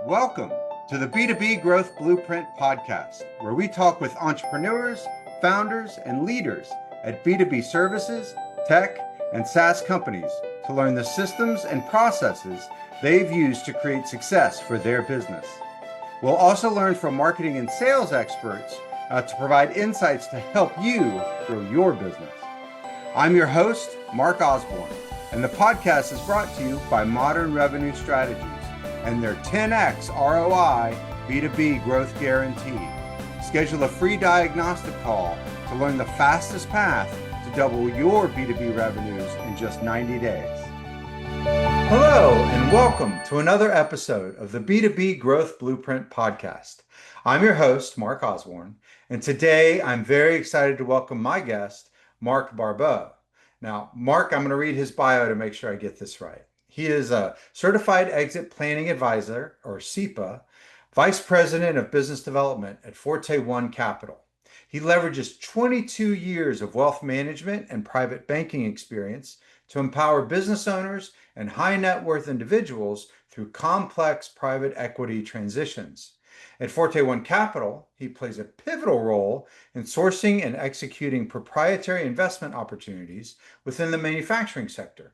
Welcome to the B2B Growth Blueprint podcast, where we talk with entrepreneurs, founders, and leaders at B2B services, tech, and SaaS companies to learn the systems and processes they've used to create success for their business. We'll also learn from marketing and sales experts to provide insights to help you grow your business. I'm your host, Marc Osborne, and the podcast is brought to you by Modern Revenue Strategies and their 10x ROI B2B growth guarantee. Schedule a free diagnostic call to learn the fastest path to double your B2B revenues in just 90 days. Hello, and welcome to another episode of the B2B Growth Blueprint podcast. I'm your host, Marc Osborne, and today I'm very excited to welcome my guest, Marc Barbeau. Now, Marc, I'm going to read his bio to make sure I get this right. He is a Certified Exit Planning Advisor, or CEPA, Vice President of Business Development at Forte One Capital. He leverages 22 years of wealth management and private banking experience to empower business owners and high net worth individuals through complex private equity transitions. At Forte One Capital, he plays a pivotal role in sourcing and executing proprietary investment opportunities within the manufacturing sector.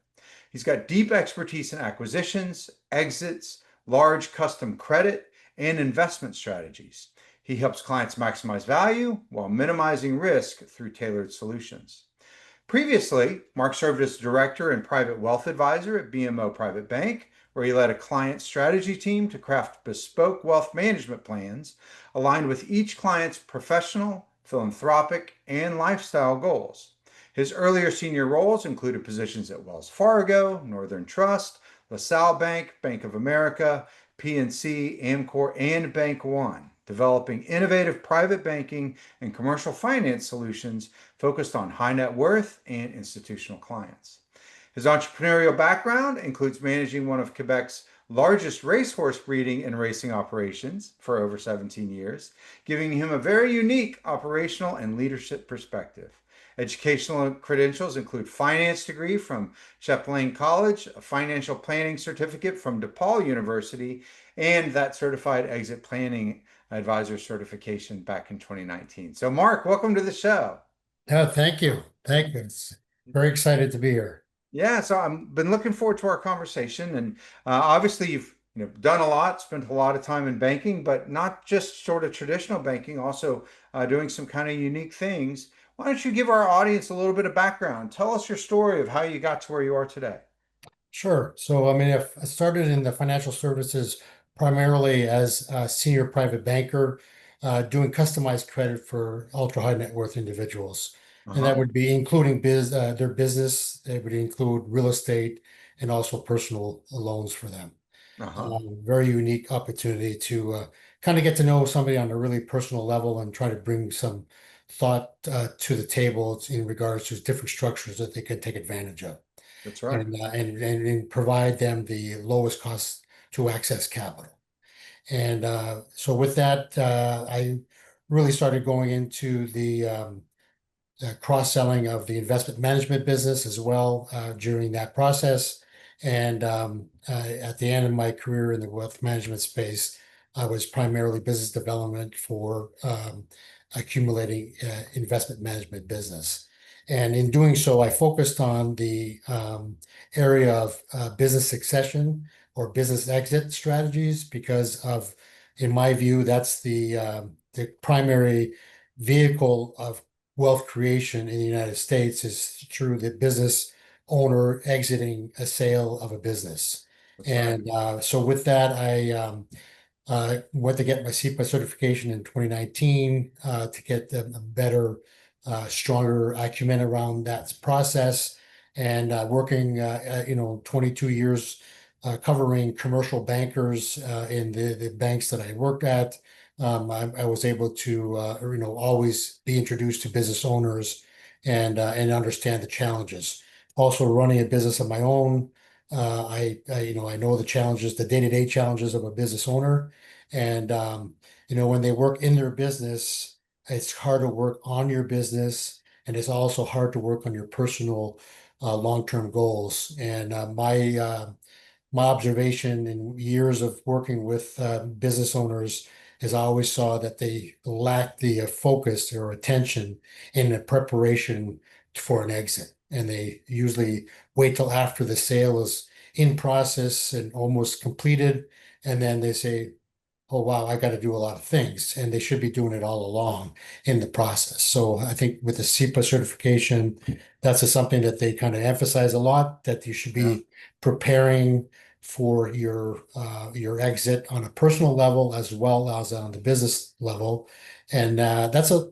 He's got deep expertise in acquisitions, exits, large custom credit, and investment strategies. He helps clients maximize value while minimizing risk through tailored solutions. Previously, Marc served as director and private wealth advisor at BMO Private Bank, where he led a client strategy team to craft bespoke wealth management plans aligned with each client's professional, philanthropic, and lifestyle goals. His earlier senior roles included positions at Wells Fargo, Northern Trust, LaSalle Bank, Bank of America, PNC, Amcor, and Bank One, developing innovative private banking and commercial finance solutions focused on high net worth and institutional clients. His entrepreneurial background includes managing one of Quebec's largest racehorse breeding and racing operations for over 17 years, giving him a very unique operational and leadership perspective. Educational credentials include finance degree from Champlain College, a financial planning certificate from DePaul University, and that certified exit planning advisor certification back in 2019. So Marc, welcome to the show. Thank you. Thank you. It's very excited to be here. Yeah, so I've been looking forward to our conversation, and obviously you've done a lot, spent a lot of time in banking, but not just sort of traditional banking, also doing some kind of unique things. Why don't you give our audience a little bit of background? Tell us your story of how you got to where you are today. Sure. So, I started in the financial services primarily as a senior private banker, doing customized credit for ultra high net worth individuals. And that would be including their business. It would include real estate and also personal loans for them. Very unique opportunity to kind of get to know somebody on a really personal level and try to bring some thought to the table in regards to different structures that they can take advantage of. That's right. And provide them the lowest cost to access capital. And so with that, I really started going into the cross-selling of the investment management business as well during that process. And at the end of my career in the wealth management space, I was primarily business development for accumulating investment management business. And in doing so, I focused on the area of business succession or business exit strategies because of, in my view, that's the primary vehicle of wealth creation in the United States is through the business owner exiting a sale of a business. And so with that, I went to get my CEPA certification in 2019 to get a better, stronger acumen around that process. And working, 22 years covering commercial bankers in the banks that I worked at. I was able to, always be introduced to business owners and understand the challenges. Also running a business of my own, I know the challenges, the day-to-day challenges of a business owner, and when they work in their business, it's hard to work on your business, and it's also hard to work on your personal long-term goals. And my observation in years of working with business owners is I always saw that they lacked the focus or attention in the preparation for an exit. And they usually wait till after the sale is in process and almost completed. And then they say, oh, wow, I got to do a lot of things. And they should be doing it all along in the process. So I think with the CEPA certification, that's something that they kind of emphasize a lot, that you should Yeah. be preparing for your exit on a personal level as well as on the business level. And that's a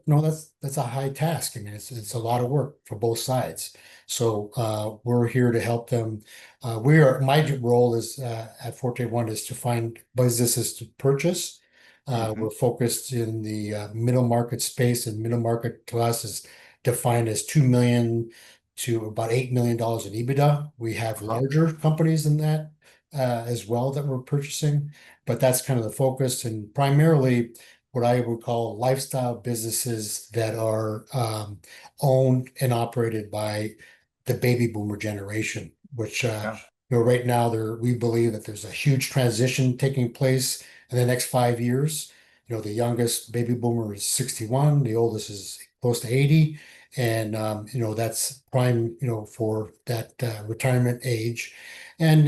that's a high task. I mean, it's a lot of work for both sides. So we're here to help them. My role is at Forte One is to find businesses to purchase. We're Hmm. focused in the middle market space, and middle market to us is defined as 2 million to about $8 million in EBITDA. We have Uh-huh. larger companies than that as well that we're purchasing, but that's kind of the focus, and primarily what I would call lifestyle businesses that are owned and operated by the baby boomer generation, which Yeah. right now we believe that there's a huge transition taking place in the next 5 years. The youngest baby boomer is 61, the oldest is close to 80, and that's prime, for that retirement age. And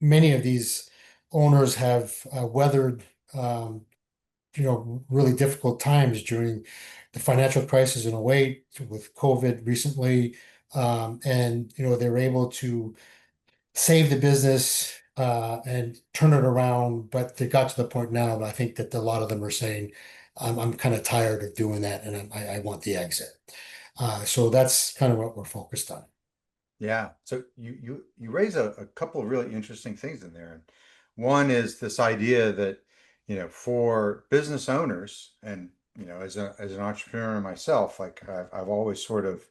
many of these owners have weathered really difficult times during the financial crisis in '08 with COVID recently. And they're able to save the business and turn it around, but they got to the point now, I think that a lot of them are saying, I'm kind of tired of doing that and I want the exit. So that's kind of what we're focused on. Yeah. So you raise a couple of really interesting things in there. And one is this idea that, for business owners and, as an entrepreneur myself, like I've always sort of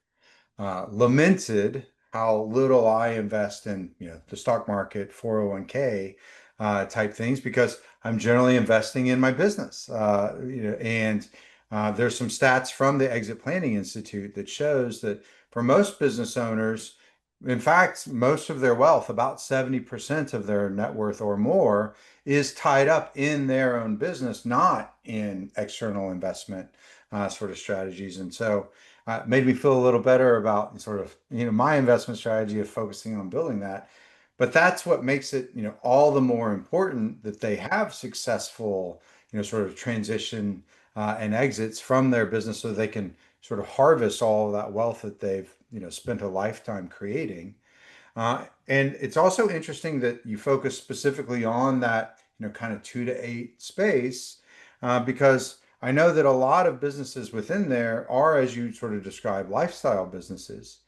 lamented how little I invest in, the stock market, 401k type things because I'm generally investing in my business. And there's some stats from the Exit Planning Institute that shows that for most business owners, in fact, most of their wealth, about 70% of their net worth or more, is tied up in their own business, not in external investment sort of strategies. And so made me feel a little better about sort of, my investment strategy of focusing on building that. But that's what makes it, all the more important that they have successful, sort of transition and exits from their business so they can sort of harvest all of that wealth that they've, spent a lifetime creating. And it's also interesting that you focus specifically on that, kind of 2 to 8 space, because I know that a lot of businesses within there are, as you sort of describe, lifestyle businesses.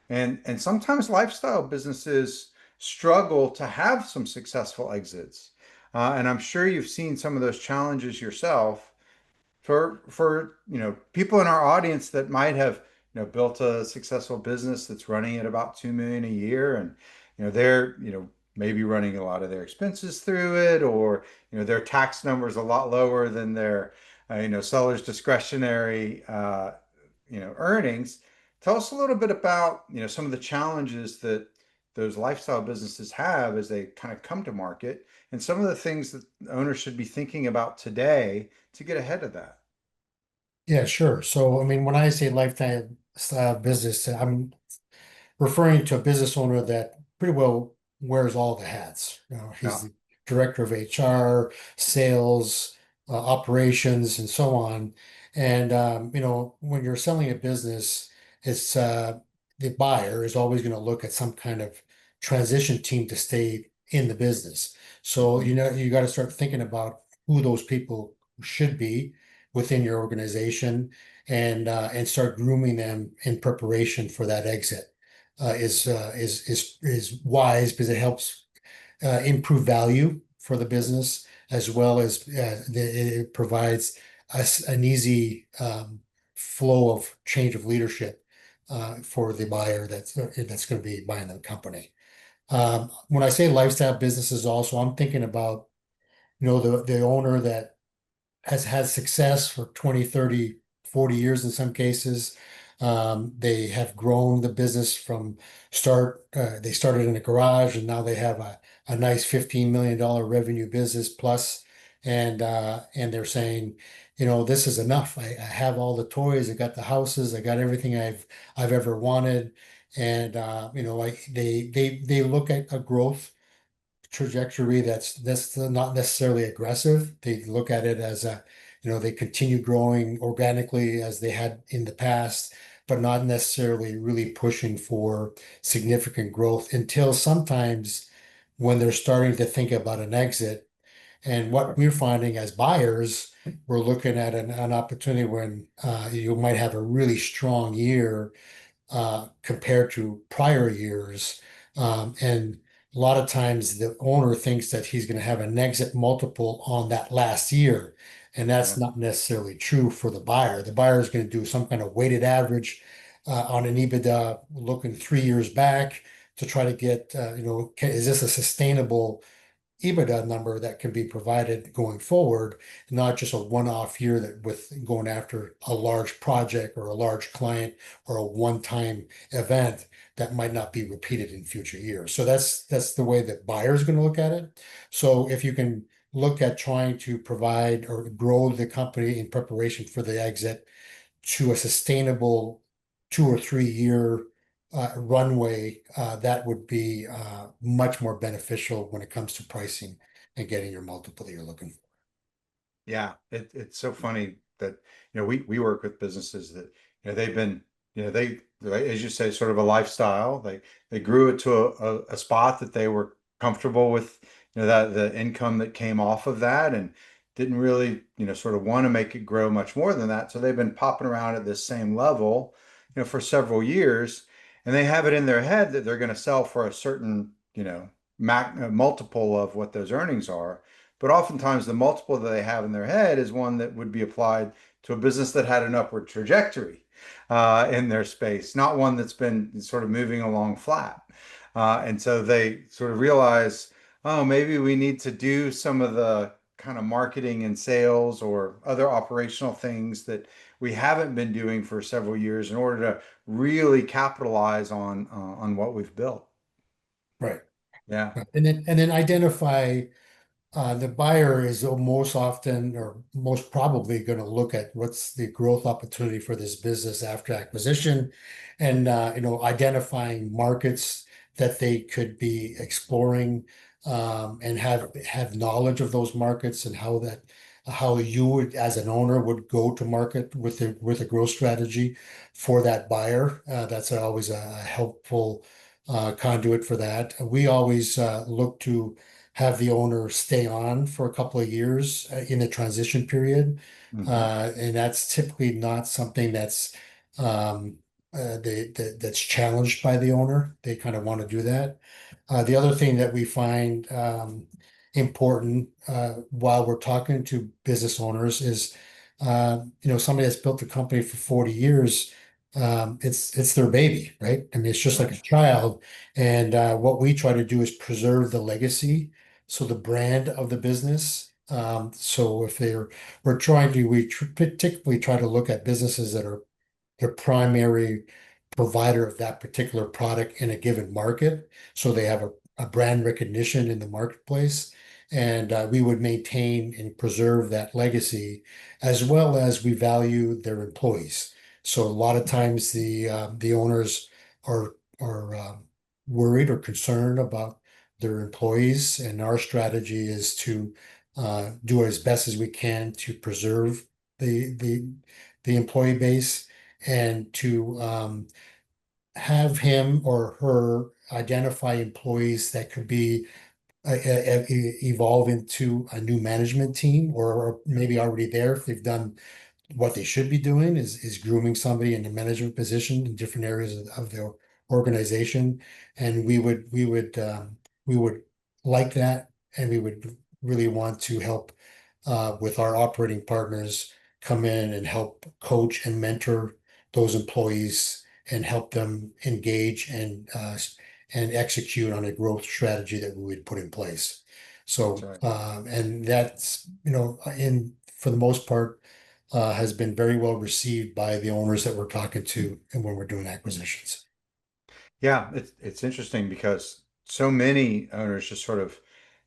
And sometimes lifestyle businesses struggle to have some successful exits. And I'm sure you've seen some of those challenges yourself for people in our audience that might have built a successful business that's running at about 2 million a year, and they're maybe running a lot of their expenses through it, or their tax number is a lot lower than their seller's discretionary earnings. Tell us a little bit about some of the challenges that those lifestyle businesses have as they kind of come to market, and some of the things that owners should be thinking about today to get ahead of that. Yeah, sure. So, I mean, when I say lifetime style business, I'm referring to a business owner that pretty well wears all the hats. He's Yeah. the director of HR, sales, operations, and so on. And when you're selling a business, it's the buyer is always going to look at some kind of transition team to stay in the business. So Hmm. you got to start thinking about who those people should be within your organization and start grooming them in preparation for that exit is wise because it helps improve value for the business as well as it provides us an easy flow of change of leadership for the buyer that's going to be buying the company. When I say lifestyle businesses, also I'm thinking about the owner that has had success for 20, 30, 40 years in some cases. They have grown the business from start. They started in a garage, and now they have a nice $15 million revenue business plus. And they're saying, this is enough. I have all the toys. I got the houses. I got everything I've ever wanted. And they look at a growth trajectory that's not necessarily aggressive. They look at it as they continue growing organically as they had in the past, but not necessarily really pushing for significant growth until sometimes when they're starting to think about an exit. And what we're finding as buyers, we're looking at an opportunity when you might have a really strong year compared to prior years. And a lot of times the owner thinks that he's going to have an exit multiple on that last year. And that's Yeah. not necessarily true for the buyer. The buyer is going to do some kind of weighted average on an EBITDA looking 3 years back to try to get, is this a sustainable EBITDA number that can be provided going forward, not just a one-off year that with going after a large project or a large client or a one-time event that might not be repeated in future years. So that's the way that buyers are going to look at it. So if you can look at trying to provide or grow the company in preparation for the exit to a sustainable 2 or 3 year runway, that would be much more beneficial when it comes to pricing and getting your multiple that you're looking for. Yeah, it's so funny that we work with businesses that they've been as you say, sort of a lifestyle. They grew it to a spot that they were comfortable with, that the income that came off of that, and didn't really sort of want to make it grow much more than that. So they've been popping around at this same level, for several years, and they have it in their head that they're going to sell for a certain multiple of what those earnings are. But oftentimes, the multiple that they have in their head is one that would be applied to a business that had an upward trajectory in their space, not one that's been sort of moving along flat. And so they sort of realize, oh, maybe we need to do some of the kind of marketing and sales or other operational things that we haven't been doing for several years in order to really capitalize on what we've built. Right. Yeah. Right. And then identify the buyer is most often or most probably going to look at what's the growth opportunity for this business after acquisition and identifying markets that they could be exploring and have knowledge of those markets and how you would as an owner would go to market with a growth strategy for that buyer. That's always a helpful conduit for that. We always look to have the owner stay on for a couple of years in the transition period. Hmm. And that's typically not something um, that's challenged by the owner. They kind of want to do that. The other thing that we find important while we're talking to business owners is, somebody that's built the company for 40 years, it's their baby, right? I mean, it's just like Yeah. a child. And what we try to do is preserve the legacy, so the brand of the business. So if we particularly try to look at businesses that are the primary provider of that particular product in a given market. So they have a brand recognition in the marketplace. And we would maintain and preserve that legacy as well as we value their employees. So a lot of times the owners are worried or concerned about their employees, and our strategy is to do as best as we can to preserve the employee base and to have him or her identify employees that could be evolve into a new management team or maybe already there if they've done what they should be doing is grooming somebody in a management position in different areas of the organization. And we would like that, and we would really want to help with our operating partners come in and help coach and mentor those employees and help them engage and execute on a growth strategy that we would put in place. That's So right. and that's in for the most part has been very well received by the owners that we're talking to and when we're doing acquisitions. Yeah, it's interesting because so many owners just sort of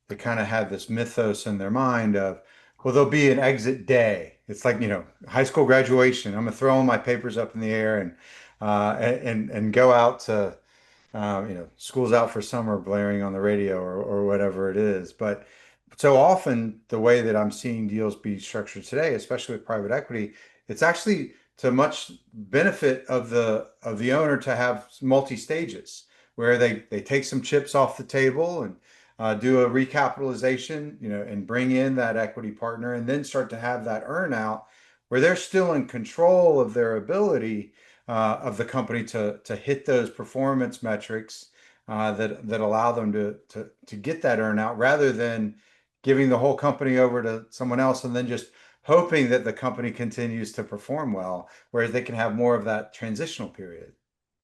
they kind of have this mythos in their mind of, well, there'll be an exit day. It's like, high school graduation. I'm gonna throw all my papers up in the air and go out to school's out for summer blaring on the radio or whatever it is. But so often the way that I'm seeing deals be structured today, especially with private equity, it's actually to much benefit of the owner to have multi stages where they take some chips off the table and do a recapitalization, and bring in that equity partner and then start to have that earn out where they're still in control of their ability of the company to hit those performance metrics that allow them to get that earnout rather than giving the whole company over to someone else and then just hoping that the company continues to perform well, whereas they can have more of that transitional period.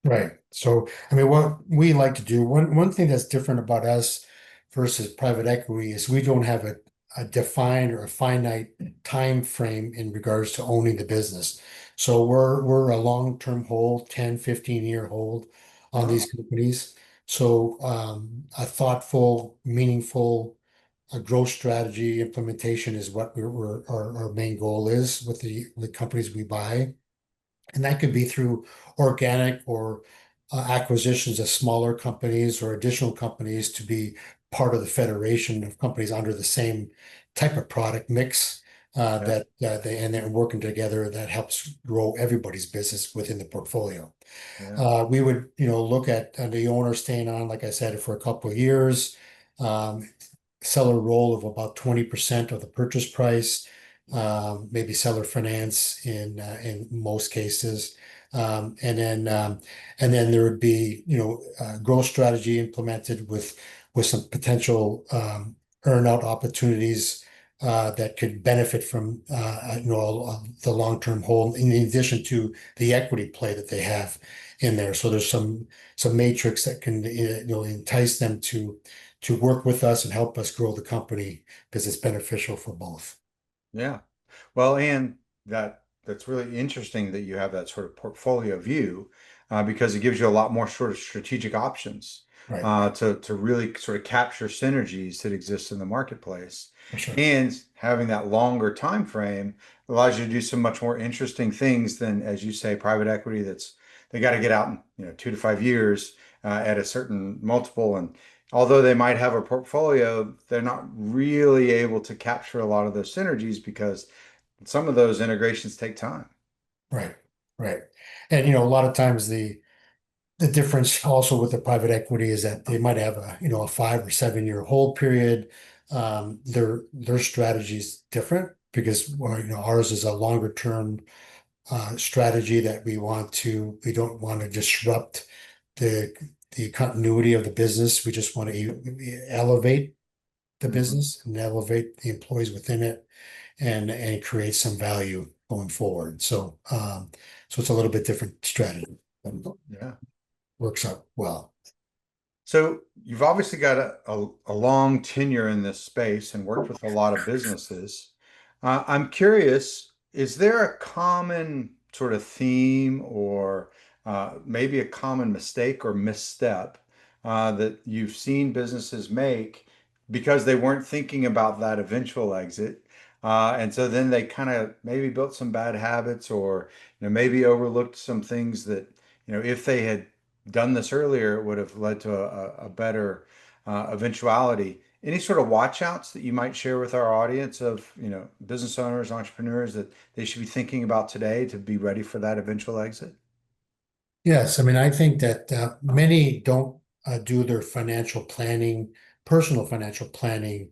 Right. So, I mean, what we like to do, one thing that's different about us versus private equity is we don't have a defined or a finite time frame in regards to owning the business. So we're a long-term hold, 10, 15-year hold on these Oh, companies. So a thoughtful, meaningful growth strategy implementation is what our main goal is with the companies we buy. And that could be through organic or acquisitions of smaller companies or additional companies to be part of the federation of companies under the same type of product mix yeah, and they're working together that helps grow everybody's business within the portfolio. yeah. We would, look at the owner staying on, like I said, for a couple of years, um, seller role of about 20% of the purchase price, maybe seller finance in most cases. And then there would be, growth strategy implemented with some potential earn-out opportunities that could benefit from the long-term hold in addition to the equity play that they have in there. So there's some matrix that can entice them to work with us and help us grow the company because it's beneficial for both. Yeah. Well, and that's really interesting that you have that sort of portfolio view because it gives you a lot more sort of strategic options Right. to really sort of capture synergies that exist in the marketplace. For sure. And having that longer time frame allows you to do some much more interesting things than, as you say, private equity that's they got to get out in 2 to 5 years at a certain multiple and although they might have a portfolio, they're not really able to capture a lot of those synergies because some of those integrations take time. Right. Right. And a lot of times the difference also with the private equity is that they might have a 5 or 7 year hold period. Their strategy is different because well, ours is a longer term strategy that we don't want to disrupt the the continuity of the business. We just want to elevate the Hmm. business and elevate the employees within it and create some value going forward. So it's a little bit different strategy. Yeah. Works out well. So you've obviously got a long tenure in this space and worked with a lot of businesses. I'm curious, is there a common sort of theme or maybe a common mistake or misstep that you've seen businesses make because they weren't thinking about that eventual exit? And so then they kind of maybe built some bad habits or maybe overlooked some things that if they had done this earlier, it would have led to a better eventuality. Any sort of watch outs that you might share with our audience of, business owners, entrepreneurs that they should be thinking about today to be ready for that eventual exit? Yes, I mean, I think that many don't do their financial planning, personal financial planning,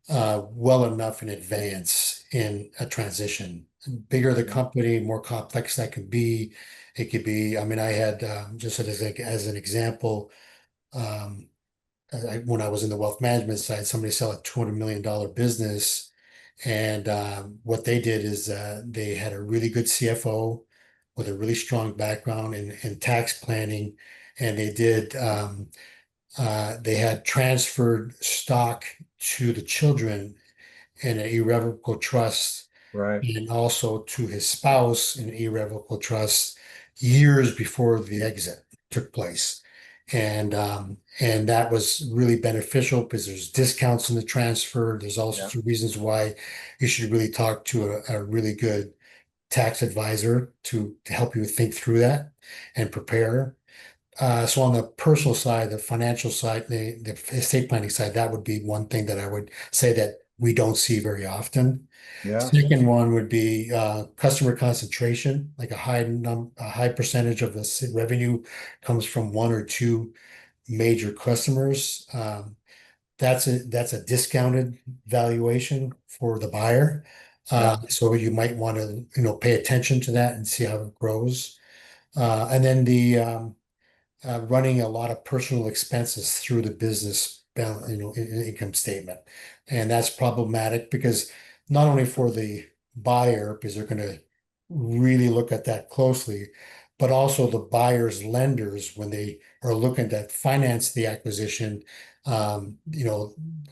well enough in advance in a transition. Bigger the Yeah. company, more complex that can be. It could be, I mean, I had just as an example, um, when I was in the wealth management side, somebody sell a $200 million business. And what they did is they had a really good CFO with a really strong background in tax planning. And they had transferred stock to the children in an irrevocable trust Right. and also to his spouse in an irrevocable trust years before the exit took place. And that was really beneficial because there's discounts in the transfer. There's all Yeah. sorts of reasons why you should really talk to a really good tax advisor to help you think through that and prepare. So on the personal side, the financial side, the estate planning side, that would be one thing that I would say that we don't see very often. Yeah. Second one would be customer concentration, like a high percentage of the revenue comes from one or two major customers. That's a discounted valuation for the buyer. Yeah. So you might want to, pay attention to that and see how it grows. And then the running a lot of personal expenses through the business income statement. And that's problematic because not only for the buyer, because they're going to really look at that closely, but also the buyer's lenders when they are looking to finance the acquisition. A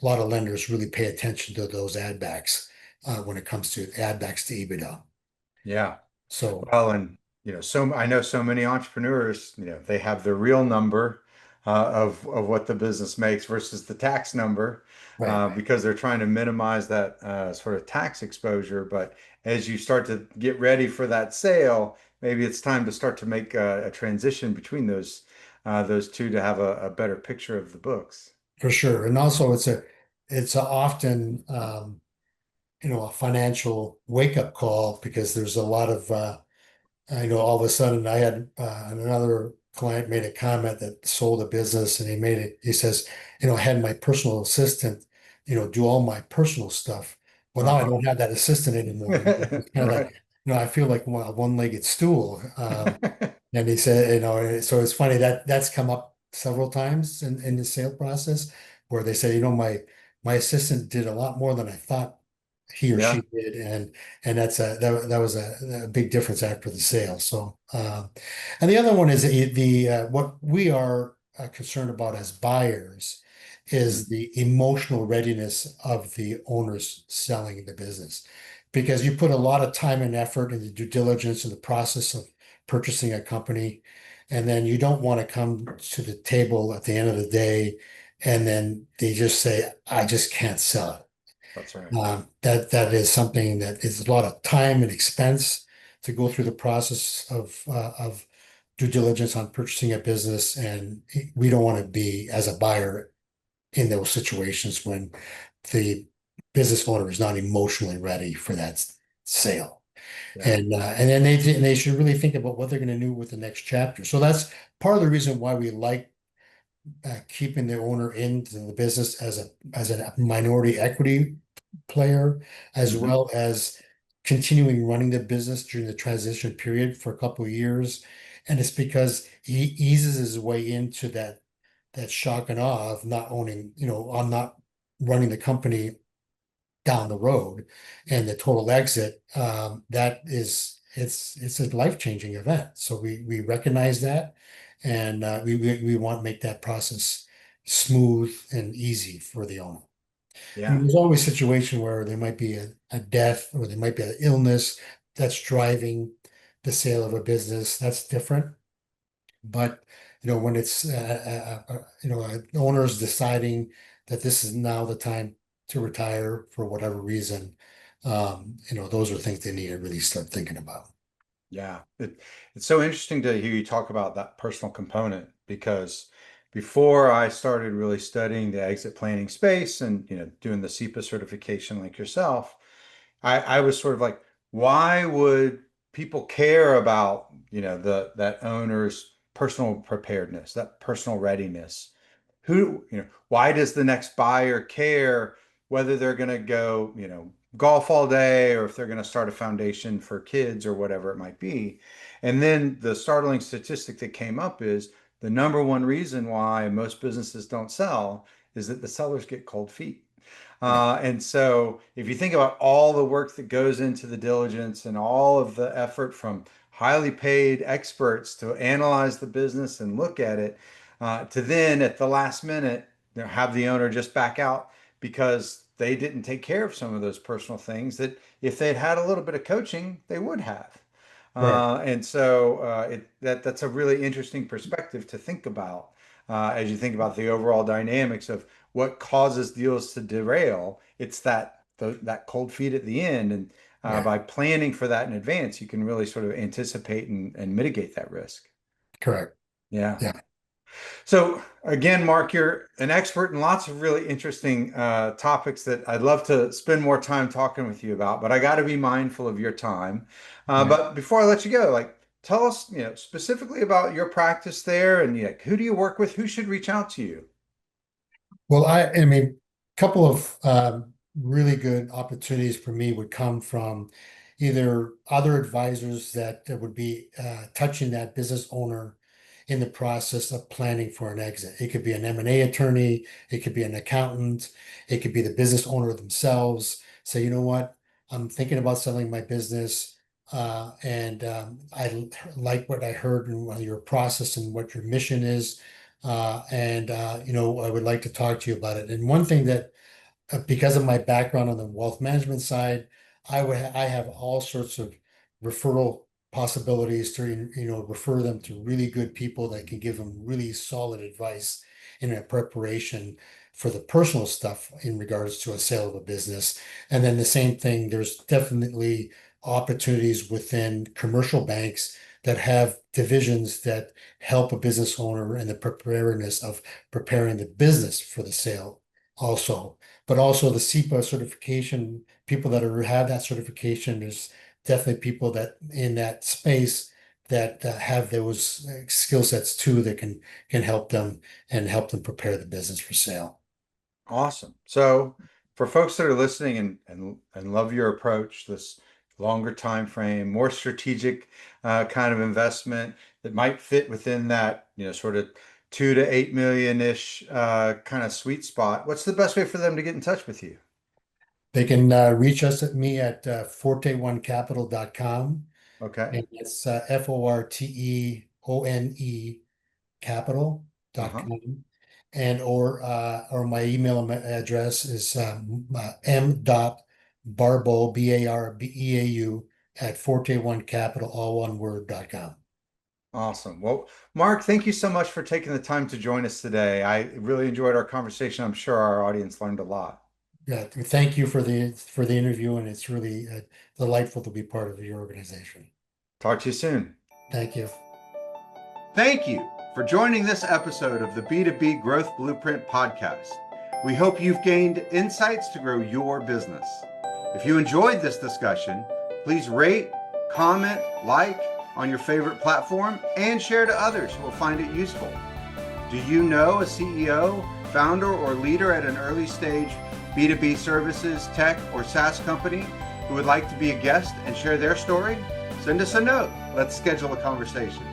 lot of lenders really pay attention to those add backs when it comes to add backs to EBITDA. Yeah. So, Well, and so I know so many entrepreneurs, they have the real number of what the business makes versus the tax number, right. because they're trying to minimize that sort of tax exposure. But as you start to get ready for that sale, maybe it's time to start to make a transition between those two to have a better picture of the books. For sure. And also it's a often a financial wake-up call because there's a lot of I know all of a sudden I had another client made a comment that sold a business and he says, I had my personal assistant, do all my personal stuff. Well, now I Uh-huh. don't have that assistant anymore. It's kind of like, Right. I feel like a one-legged stool. And he said, so it's funny that that's come up several times in the sale process where they say, my assistant did a lot more than I thought he or she Yeah. did, and that was a big difference after the sale. So, and the other one is the what we are concerned about as buyers is Mhm. the emotional readiness of the owners selling the business, because you put a lot of time and effort into due diligence in the process of purchasing a company, and then you don't want to come to the table at the end of the day, and then they just say, "I just can't sell it." That's right. That is something that is a lot of time and expense to go through the process of due diligence on purchasing a business, and we don't want to be as a buyer in those situations when the business owner is not emotionally ready for that sale. Yeah. And then they should really think about what they're going to do with the next chapter. So that's part of the reason why we like keeping the owner into the business as a minority equity player, as Hmm. well as continuing running the business during the transition period for a couple of years. And it's because he eases his way into that shock and awe of not owning, I'm not running the company down the road and the total exit. That is it's a life-changing event. So we recognize that, and we want to make that process smooth and easy for the owner. I mean, Yeah. there's always a situation where there might be a death or there might be an illness that's driving the sale of a business. That's different. But when it's an owner's deciding that this is now the time to retire for whatever reason, those are things they need to really start thinking about. Yeah, it's so interesting to hear you talk about that personal component because before I started really studying the exit planning space and doing the SEPA certification like yourself, I was sort of like, why would people care about that owner's personal preparedness, that personal readiness? Why does the next buyer care whether they're going to go, golf all day or if they're going to start a foundation for kids or whatever it might be? And then the startling statistic that came up is the number one reason why most businesses don't sell is that the sellers get cold feet. Right. And so, if you think about all the work that goes into the diligence and all of the effort from highly paid experts to analyze the business and look at it, to then at the last minute have the owner just back out because they didn't take care of some of those personal things that if they'd had a little bit of coaching, they would have. Correct. And so that's a really interesting perspective to think about as you think about the overall dynamics of what causes deals to derail. It's that cold feet at the end, and Yeah. by planning for that in advance, you can really sort of anticipate and mitigate that risk. Correct. Yeah. Yeah. So again, Mark, you're an expert in lots of really interesting topics that I'd love to spend more time talking with you about, but I got to be mindful of your time. Yeah. But before I let you go, like tell us, specifically about your practice there, and who do you work with? Who should reach out to you? Well, I mean, a couple of really good opportunities for me would come from either other advisors that would be touching that business owner in the process of planning for an exit. It could be an M&A attorney, it could be an accountant, it could be the business owner themselves. Say, you know what, I'm thinking about selling my business, and I like what I heard in your process and what your mission is. I would like to talk to you about it. And one thing that, because of my background on the wealth management side, I have all sorts of referral possibilities to, refer them to really good people that can give them really solid advice in a preparation for the personal stuff in regards to a sale of a business. And then the same thing, there's definitely opportunities within commercial banks that have divisions that help a business owner in the preparedness of preparing the business for the sale also. But also the SEPA certification, people that have that certification, there's definitely people that in that space that have those skill sets too that can help them and help them prepare the business for sale. Awesome. So for folks that are listening and love your approach, this longer time frame, more strategic kind of investment that might fit within that, sort of 2 to 8 million-ish kind of sweet spot, what's the best way for them to get in touch with you? They can reach us at me at forte1capital.com, Okay. and it's FORTEONE Uh-huh. capital.com. And or my email address is m.barbeau, BARBEAU, at Forte One Capital, all one word.com. Awesome. Well, Mark, thank you so much for taking the time to join us today. I really enjoyed our conversation. I'm sure our audience learned a lot. Yeah, thank you for the interview, and it's really delightful to be part of your organization. Talk to you soon. Thank you. Thank you for joining this episode of the B2B Growth Blueprint podcast. We hope you've gained insights to grow your business. If you enjoyed this discussion, please rate, comment, like on your favorite platform, and share to others who will find it useful. Do you know a CEO, founder, or leader at an early stage B2B services, tech, or SaaS company who would like to be a guest and share their story? Send us a note. Let's schedule a conversation.